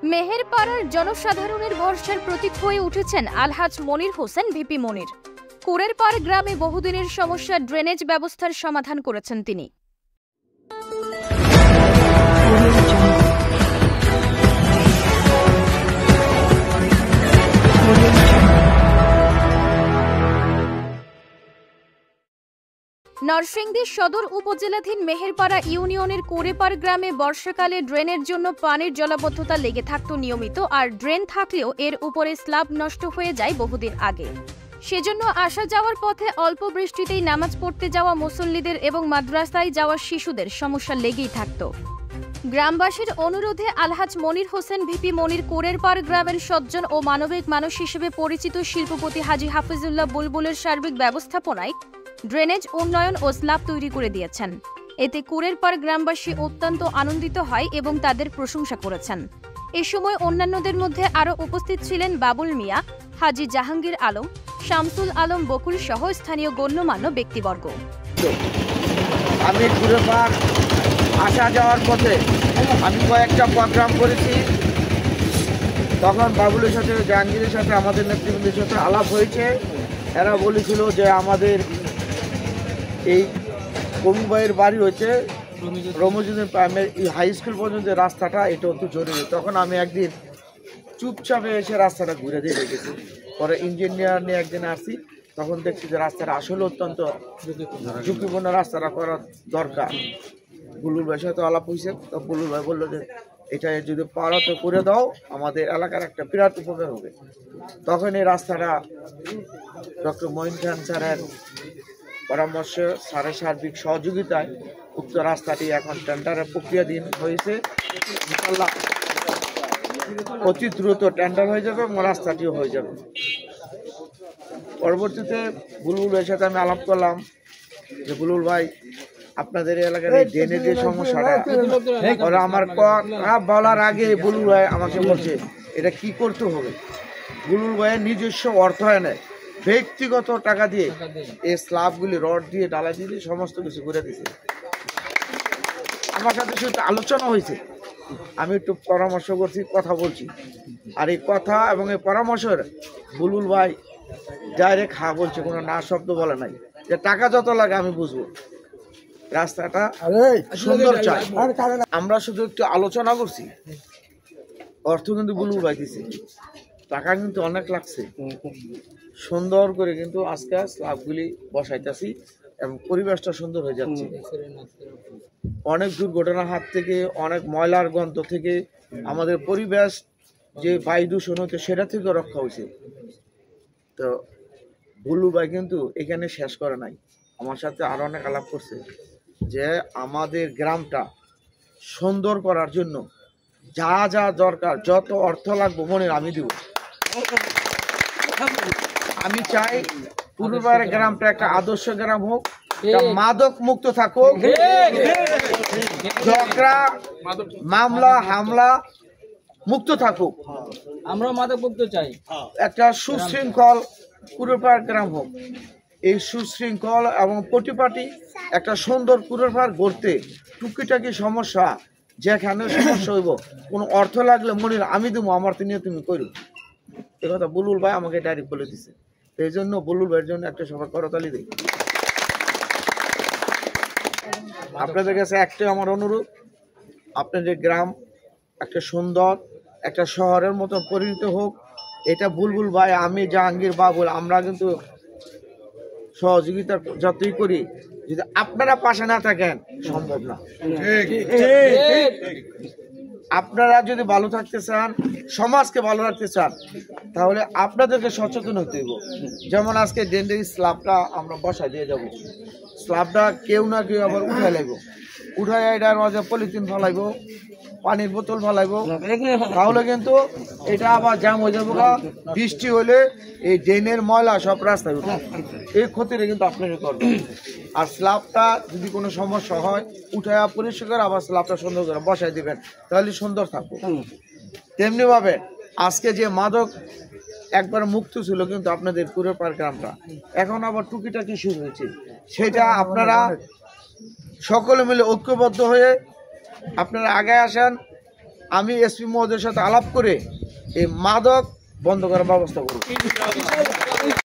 মেহেরপাড়ার জনসাধারণের ভরসার প্রতীক হয়ে উঠেছেন আলহাজ মনির হোসেন ভিপি মনির। কুড়েরপাড় গ্রামে বহুদিনের সমস্যা ড্রেনেজ ব্যবস্থার সমাধান করেছেন তিনি। নরসিংদী সদর উপজেলাধীন মেহেরপাড়া ইউনিয়নের কুড়েরপাড় গ্রামে বর্ষাকালে ড্রেনের জন্য পানির জলাবদ্ধতা লেগে থাকত নিয়মিত, আর ড্রেন থাকলেও এর উপরে স্ল্যাব নষ্ট হয়ে যায় বহুদিন আগে। সেজন্য আসা যাওয়ার পথে অল্প বৃষ্টিতেই নামাজ পড়তে যাওয়া মুসল্লিদের এবং মাদ্রাসায় যাওয়া শিশুদের সমস্যা লেগেই থাকত। গ্রামবাসীর অনুরোধে আলহাজ মনির হোসেন ভিপি মনির কুড়েরপাড় গ্রামের সজ্জন ও মানবিক মানুষ হিসেবে পরিচিত শিল্পপতি হাজী হাফিজুল্লাহ বুলবুলের সার্বিক ব্যবস্থাপনায় ড্রেনেজ উন্নয়ন ও স্ল্যাব তৈরি করে দিয়েছেন। এতে কুড়েরপাড় গ্রামবাসী অত্যন্ত আনন্দিত হয় এবং তাদের প্রশংসা করেছেন। এ সময় অন্যান্যদের মধ্যে আরও উপস্থিত ছিলেন বাবুল মিয়া, হাজী জাহাঙ্গীর আলম, শামসুল আলম বকুল সহ স্থানীয় গণ্যমান্য ব্যক্তিবর্গ। আমি কুড়েরপাড় আসা যাওয়ার পথে আমি কয়েকটা প্রোগ্রাম করেছি। তখন বাবুলের সাথে জাহাঙ্গীরের সাথে আমাদের নেতৃবৃন্দের সাথে আলাপ হয়েছে। এরা বলেছিল যে আমাদের এই কমুবাইয়ের বাড়ি হচ্ছে রমজুদ্দিন প্রাইমারি হাই স্কুল পর্যন্ত রাস্তাটা এটা অত জরুরি। তখন আমি একদিন চুপচাপে এসে রাস্তাটা ঘুরে দিয়ে রেখেছি। পরে ইঞ্জিনিয়ার নিয়ে একদিন আসছি, তখন দেখছি যে রাস্তাটা আসলে অত্যন্ত ঝুঁকিপূর্ণ, রাস্তাটা করা দরকার। বুলুল ভাইয়ের সাথে আলাপ হয়েছে, তো বুলুল ভাই বললো যে এটা যদি পারো তো করে দাও, আমাদের এলাকার একটা বিরাট উপকার হবে। তখন এই রাস্তাটা ডক্টর মঈন খান স্যারের পরামর্শ, স্যারের সার্বিক সহযোগিতায় উক্ত রাস্তাটি এখন টেন্ডারের প্রক্রিয়াধীন হয়েছে। ইনশাআল্লাহ অতি দ্রুত টেন্ডার হয়ে যাবে এবং রাস্তাটিও হয়ে যাবে। পরবর্তীতে বুলবুল ভাইয়ের সাথে আমি আলাপ করলাম যে বুলবুল ভাই, আপনাদের এলাকার এই ড্রেনের যে সমস্যাটা, ওরা আমার বলার আগে বুলবুল ভাই আমাকে বলছে এটা কি করতে হবে। বুলবুল ভাইয়ের নিজস্ব অর্থায়নে ব্যক্তিগত টাকা দিয়ে এই স্ল্যাবগুলি রড দিয়ে ডালা দিয়ে সমস্ত কিছু করে দিয়েছে। আমার সাথে শুধু আলোচনা হয়েছে, আমি একটু পরামর্শ করছি, কথা বলছি। আর এই কথা এবং এই পরামর্শের বুলবুল ভাই ডাইরেক্ট হা বলছে, কোনো না শব্দ বলে নাই যে টাকা যত লাগে আমি বুঝবো, রাস্তাটা সুন্দর চাই। আমরা শুধু একটু আলোচনা করছি, অর্থ কিন্তু বুলবুল ভাই দিছে, টাকা কিন্তু অনেক লাগছে। সুন্দর করে কিন্তু আজকে স্ল্যাবগুলি বসাইতেছি এবং পরিবেশটা সুন্দর হয়ে যাচ্ছে। অনেক দুর্ঘটনার হাত থেকে, অনেক ময়লার গন্ধ থেকে, আমাদের পরিবেশ যে বায়ু দূষণ হচ্ছে সেটা থেকে রক্ষা হয়েছে। তো বুলু ভাই কিন্তু এখানে শেষ করে নাই, আমার সাথে আরো অনেক আলাপ করছে যে আমাদের গ্রামটা সুন্দর করার জন্য যা যা দরকার, যত অর্থ লাগবে মনে আমি দিব। আমি চাই কুড়েরপাড় গ্রামটা একটা আদর্শ গ্রাম হোক, মাদক মুক্ত থাকুক, ঝগড়া মামলা হামলা মুক্ত থাকুক। আমরা মাদক মুক্ত চাই, একটা সুশৃঙ্খল কুড়েরপাড় গ্রাম হোক। এই সুশৃঙ্খল এবং পরিপাটি একটা সুন্দর কুড়েরপাড় গড়তে টুকিটাকি সমস্যা, যেখানে সমস্যা হইব কোনো অর্থ লাগলে মনির আমি দেবো, আমার নিয়ে তুমি করো, এ কথা বুলবুল ভাই আমাকে ডাইরেক্ট বলে দিছে। এই জন্য বুলবুল ভাইয়ের জন্য একটা সবার করতালি দেই। আপনাদের কাছে একটাই আমার অনুরোধ, আপনাদের গ্রাম একটা সুন্দর একটা শহরের মতো পরিণত হোক। এটা বুলবুল ভাই, আমি জাহাঙ্গীর, বাবুল, আমরা কিন্তু সহযোগিতা যতই করি, যদি আপনারা পাশে না থাকেন সম্ভব না। আপনারা যদি ভালো থাকতে চান, সমাজকে ভালো রাখতে চান, তাহলে আপনাদেরকে সচেতন হতে হইব। যেমন আজকে ড্রেনের স্ল্যাবটা আমরা বসাই দিয়ে যাব, স্ল্যাবটা কেউ না কেউ আবার উঠাই লাগবো, উঠাই এটার মাঝে পলিথিন ফেলাইব, পানির বোতল ফেলাইব, তাহলে কিন্তু এটা আবার জ্যাম হয়ে যাবো। বৃষ্টি হলে এই ড্রেনের ময়লা সব রাস্তায় উঠে, এই ক্ষতিটা কিন্তু আপনারা করবেন। আর স্ল্যাবটা যদি কোনো সমস্যা হয় উঠে পরিষ্কার করে আবার স্ল্যাবটা সুন্দর করে বসাই দিবেন, তাহলে সুন্দর থাকবে। তেমনি ভাবে আজকে যে মাদক একবার মুক্ত ছিল কিন্তু আপনাদের কুড়েরপাড় গ্রামটা, এখন আবার টুকিটাকি শুরু হয়েছে, সেটা আপনারা সকলে মিলে ঐক্যবদ্ধ হয়ে আপনারা আগে আসেন, আমি এসপি মহোদয়ের সাথে আলাপ করে এই মাদক বন্ধ করার ব্যবস্থা করব।